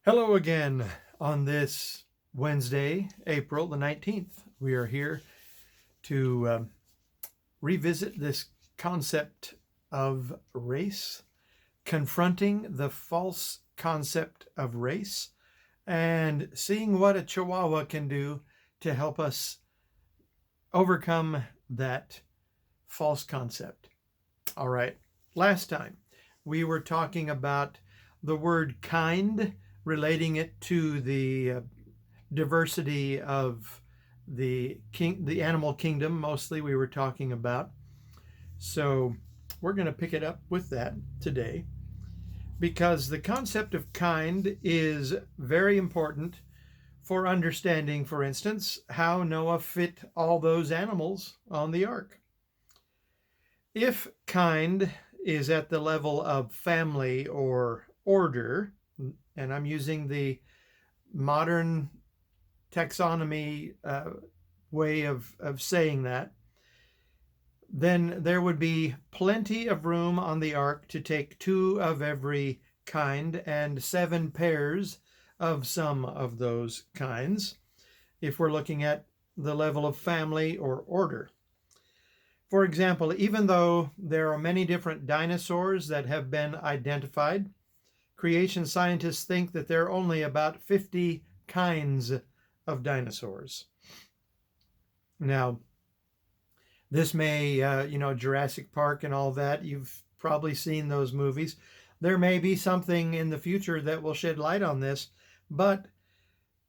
Hello again on this Wednesday, April the 19th. We are here to revisit this concept of race, confronting the false concept of race, and seeing what a Chihuahua can do to help us overcome that false concept. All right, last time we were talking about the word kind, relating it to the diversity of the animal kingdom. Mostly we were talking about. So we're going to pick it up with that today because the concept of kind is very important for understanding, for instance, how Noah fit all those animals on the ark. If kind is at the level of family or order, and I'm using the modern taxonomy way of saying that, then there would be plenty of room on the ark to take two of every kind and 7 pairs of some of those kinds, if we're looking at the level of family or order. For example, even though there are many different dinosaurs that have been identified, creation scientists think that there are only about 50 kinds of dinosaurs. Now, this may, Jurassic Park and all that, you've probably seen those movies. There may be something in the future that will shed light on this, but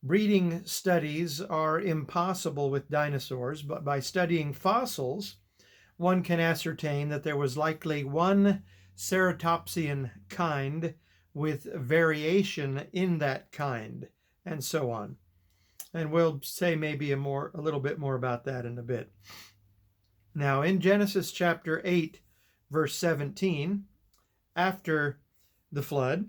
breeding studies are impossible with dinosaurs. But by studying fossils, one can ascertain that there was likely one ceratopsian kind with variation in that kind, and so on. And we'll say maybe a little bit more about that in a bit. Now, in Genesis chapter 8, verse 17, after the flood,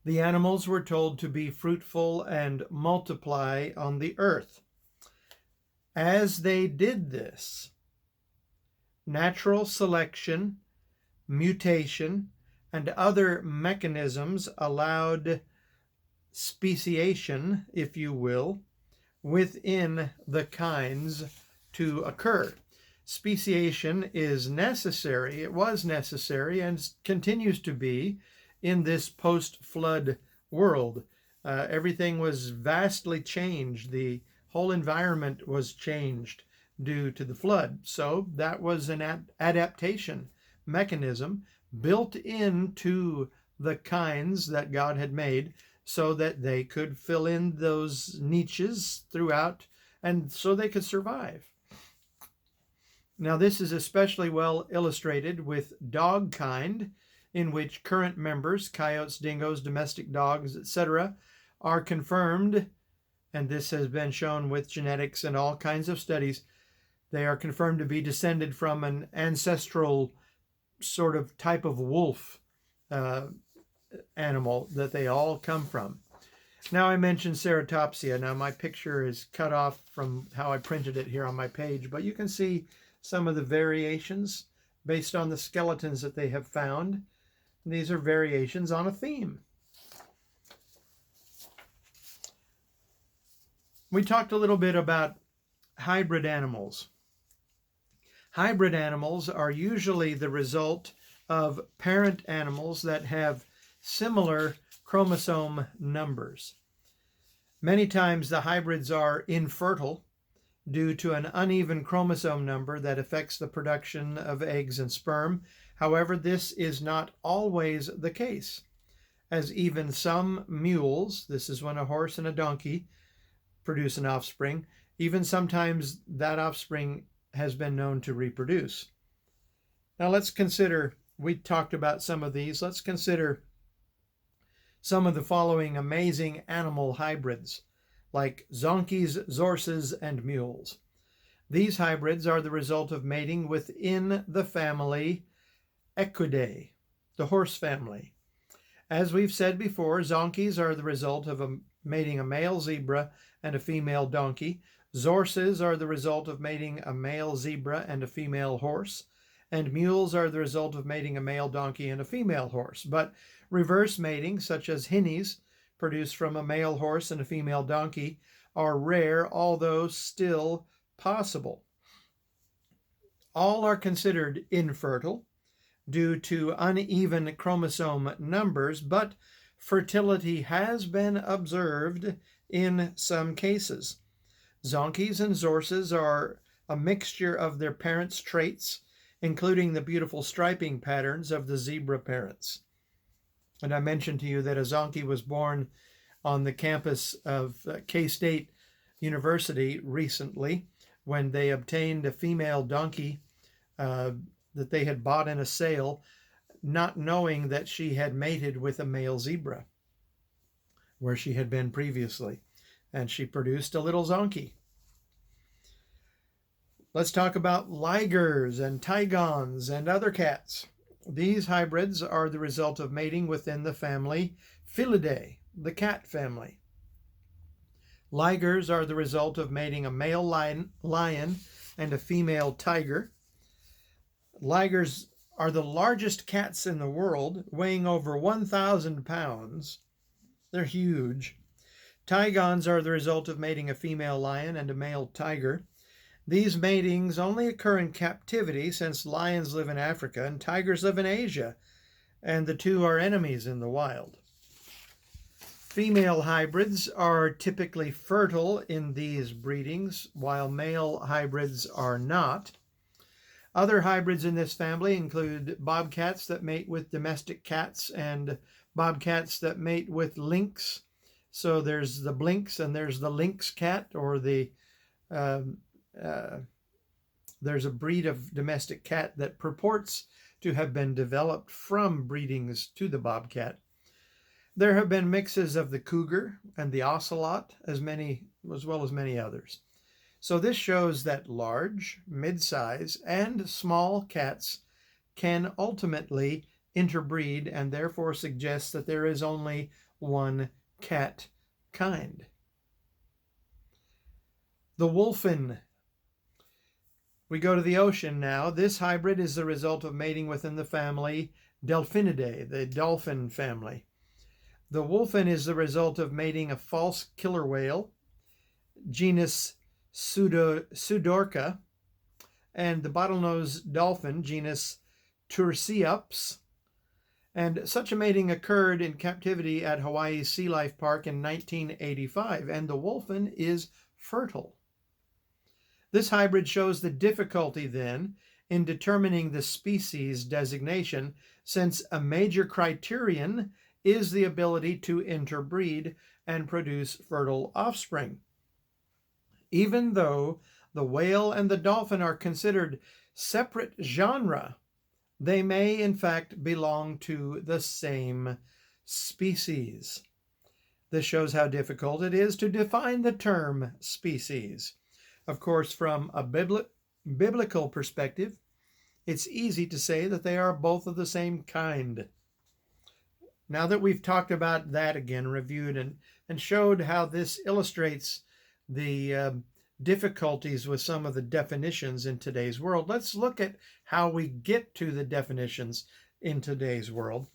the animals were told to be fruitful and multiply on the earth. As they did this, natural selection, mutation, and other mechanisms allowed speciation, if you will, within the kinds to occur. Speciation is necessary. It was necessary and continues to be in this post-flood world. Everything was vastly changed. The whole environment was changed due to the flood. So that was an adaptation mechanism built into the kinds that God had made so that they could fill in those niches throughout and so they could survive. Now, this is especially well illustrated with dog kind, in which current members, coyotes, dingoes, domestic dogs, etc., are confirmed, and this has been shown with genetics and all kinds of studies, they are confirmed to be descended from an ancestral sort of type of wolf animal that they all come from. Now, I mentioned ceratopsia. Now, my picture is cut off from how I printed it here on my page, but you can see some of the variations based on the skeletons that they have found. These are variations on a theme. We talked a little bit about hybrid animals. Hybrid animals are usually the result of parent animals that have similar chromosome numbers. Many times the hybrids are infertile due to an uneven chromosome number that affects the production of eggs and sperm. However, this is not always the case, as even some mules, this is when a horse and a donkey produce an offspring, even sometimes that offspring has been known to reproduce. Now let's consider, we talked about some of these, let's consider some of the following amazing animal hybrids, like zonkies, zorses, and mules. These hybrids are the result of mating within the family Equidae, the horse family. As we've said before, zonkies are the result of mating a male zebra and a female donkey. Zorses are the result of mating a male zebra and a female horse. And mules are the result of mating a male donkey and a female horse. But Reverse mating, such as hinnies, produced from a male horse and a female donkey, are rare, although still possible. All are considered infertile due to uneven chromosome numbers, but fertility has been observed in some cases. Zonkies and Zorses are a mixture of their parents' traits, including the beautiful striping patterns of the zebra parents. And I mentioned to you that a Zonkie was born on the campus of K-State University recently when they obtained a female donkey that they had bought in a sale, not knowing that she had mated with a male zebra where she had been previously. And she produced a little Zonkie. Let's talk about ligers and tigons and other cats. These hybrids are the result of mating within the family Felidae, the cat family. Ligers are the result of mating a male lion and a female tiger. Ligers are the largest cats in the world, weighing over 1,000 pounds. They're huge. Tigons are the result of mating a female lion and a male tiger. These matings only occur in captivity, since lions live in Africa and tigers live in Asia, and the two are enemies in the wild. Female hybrids are typically fertile in these breedings, while male hybrids are not. Other hybrids in this family include bobcats that mate with domestic cats and bobcats that mate with lynx. So there's the blinks and there's the lynx cat, or there's a breed of domestic cat that purports to have been developed from breedings to the bobcat. There have been mixes of the cougar and the ocelot, as well as many others. So this shows that large, mid-size, and small cats can ultimately interbreed, and therefore suggests that there is only one cat kind. The wolfen. We go to the ocean now. This hybrid is the result of mating within the family Delphinidae, the dolphin family. The wolfen is the result of mating a false killer whale, genus Pseudorca, and the bottlenose dolphin, genus Tursiops. And such a mating occurred in captivity at Hawaii's Sea Life Park in 1985, and the wolfen is fertile. This hybrid shows the difficulty then in determining the species designation, since a major criterion is the ability to interbreed and produce fertile offspring. Even though the whale and the dolphin are considered separate genera, they may in fact belong to the same species. This shows how difficult it is to define the term species. Of course, from a biblical perspective, it's easy to say that they are both of the same kind. Now that we've talked about that again, reviewed and showed how this illustrates the difficulties with some of the definitions in today's world, let's look at how we get to the definitions in today's world.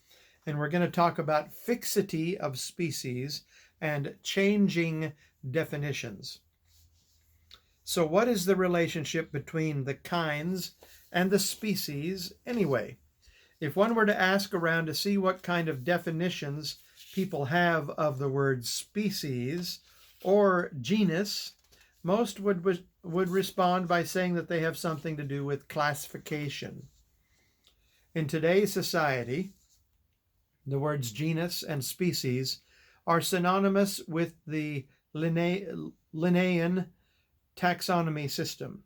And we're going to talk about fixity of species and changing definitions. So what is the relationship between the kinds and the species anyway? If one were to ask around to see what kind of definitions people have of the word species or genus, most would respond by saying that they have something to do with classification. In today's society, the words genus and species are synonymous with the Linnaean taxonomy system.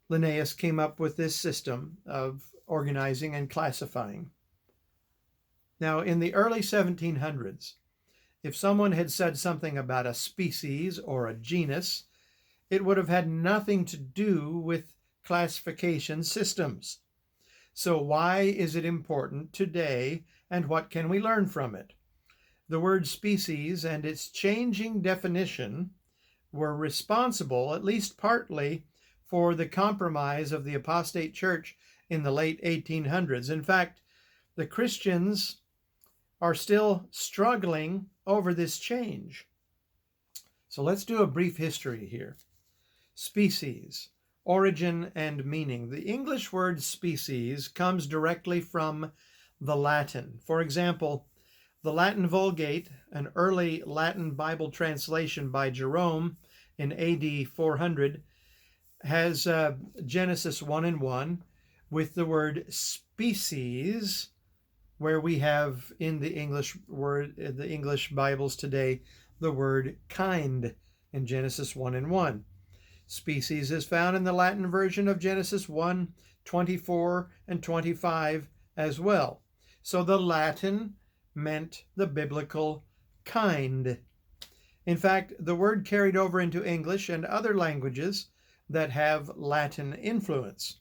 Linnaeus came up with this system of organizing and classifying. Now, in the early 1700s, if someone had said something about a species or a genus, it would have had nothing to do with classification systems. So why is it important today, and what can we learn from it? The word species and its changing definition were responsible, at least partly, for the compromise of the apostate church in the late 1800s. In fact, The Christians are still struggling over this change. So let's do a brief history here. Species, origin and meaning. The English word species comes directly from the Latin. For example, the Latin Vulgate, an early Latin Bible translation by Jerome in AD 400, has Genesis 1 and 1 with the word species, where we have in the English Bibles today the word kind in Genesis 1 and 1. Species is found in the Latin version of Genesis 1, 24 and 25 as well. So the Latin meant the biblical kind. In fact, the word carried over into English and other languages that have Latin influence.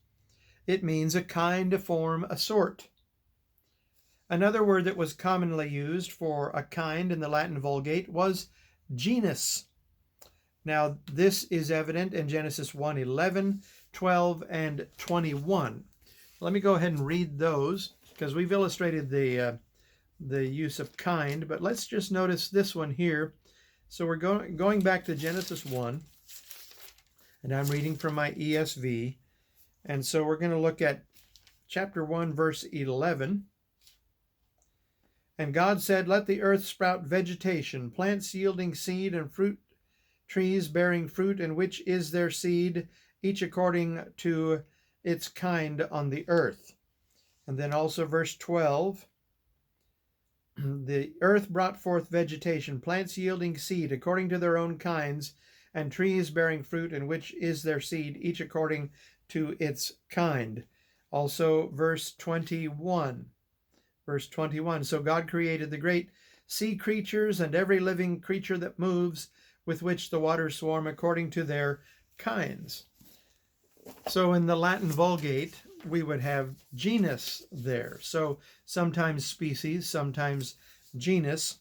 It means a kind, a form, a sort. Another word that was commonly used for a kind in the Latin Vulgate was genus. Now, this is evident in Genesis 1, 11, 12, and 21. Let me go ahead and read those because we've illustrated the use of kind, but let's just notice this one here. So we're going back to Genesis 1, and I'm reading from my ESV. And so we're going to look at chapter 1, verse 11. And God said, "Let the earth sprout vegetation, plants yielding seed, and fruit trees bearing fruit, in which is their seed, each according to its kind on the earth." And then also verse 12, "The earth brought forth vegetation, plants yielding seed according to their own kinds, and trees bearing fruit, in which is their seed, each according to its kind." Also verse 21. Verse 21, "So God created the great sea creatures and every living creature that moves, with which the waters swarm according to their kinds." So in the Latin Vulgate, we would have genus there. So sometimes species, sometimes genus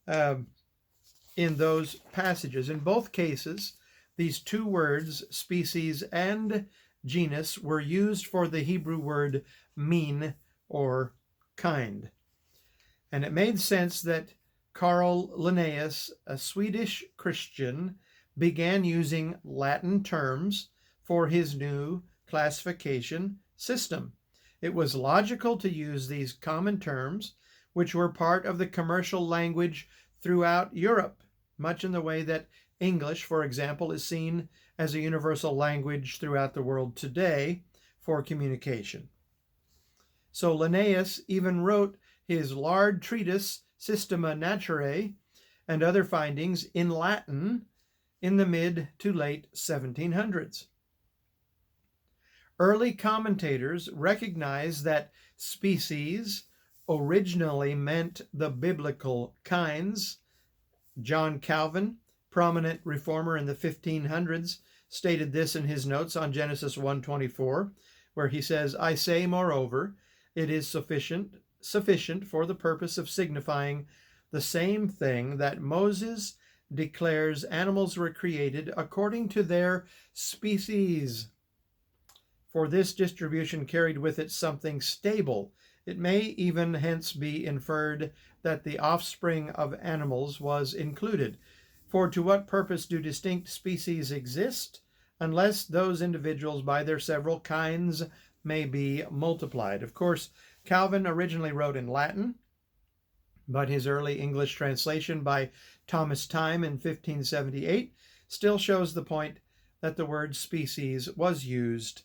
in those passages. In both cases, these two words, species and genus, were used for the Hebrew word mean or kind. And it made sense that Carl Linnaeus, a Swedish Christian, began using Latin terms for his new classification system. It was logical to use these common terms, which were part of the commercial language throughout Europe, much in the way that English, for example, is seen as a universal language throughout the world today for communication. So Linnaeus even wrote his large treatise Systema Naturae and other findings in Latin in the mid to late 1700s. Early commentators recognized that species originally meant the biblical kinds. John Calvin, prominent reformer in the 1500s, stated this in his notes on Genesis 1:24, where he says, "I say, moreover, it is sufficient for the purpose of signifying the same thing that Moses declares animals were created according to their species. For this distribution carried with it something stable. It may even hence be inferred that the offspring of animals was included. For to what purpose do distinct species exist, unless those individuals by their several kinds may be multiplied?" Of course, Calvin originally wrote in Latin, but his early English translation by Thomas Time in 1578 still shows the point that the word species was used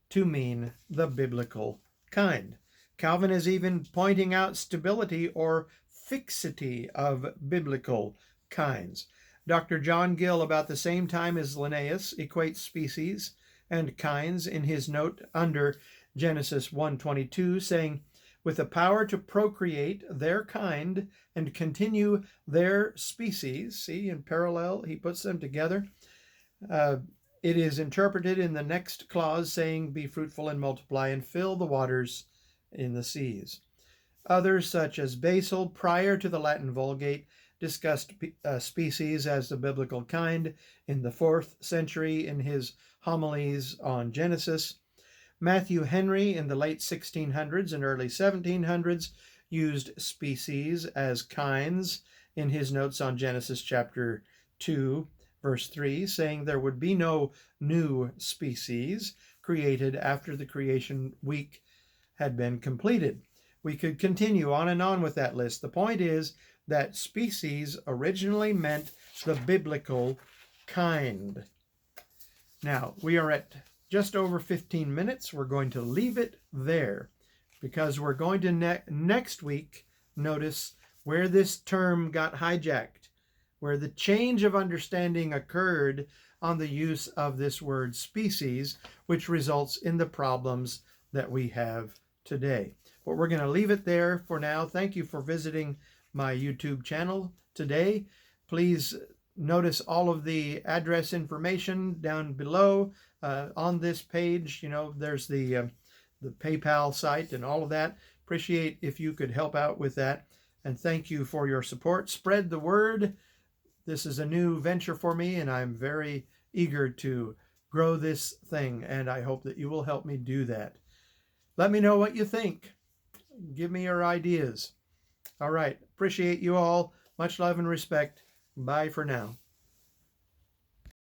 to mean the biblical kind. Calvin is even pointing out stability or fixity of biblical kinds. Dr. John Gill, about the same time as Linnaeus, equates species and kinds in his note under Genesis 1:22, saying, "With the power to procreate their kind and continue their species." See, in parallel, he puts them together. It is interpreted in the next clause saying, "Be fruitful and multiply and fill the waters in the seas." Others, such as Basil, prior to the Latin Vulgate, discussed species as the biblical kind in the 4th century in his homilies on Genesis. Matthew Henry in the late 1600s and early 1700s used species as kinds in his notes on Genesis chapter 2, verse 3, saying there would be no new species created after the creation week had been completed. We could continue on and on with that list. The point is that species originally meant the biblical kind. Now, we are at just over 15 minutes. We're going to leave it there because we're going to next week notice where this term got hijacked, where the change of understanding occurred on the use of this word species, which results in the problems that we have today. But we're going to leave it there for now. Thank you for visiting my YouTube channel today. Please notice all of the address information down below on this page. You know, there's the PayPal site and all of that. Appreciate if you could help out with that. And thank you for your support. Spread the word. This is a new venture for me, and I'm very eager to grow this thing, and I hope that you will help me do that. Let me know what you think. Give me your ideas. All right. Appreciate you all. Much love and respect. Bye for now.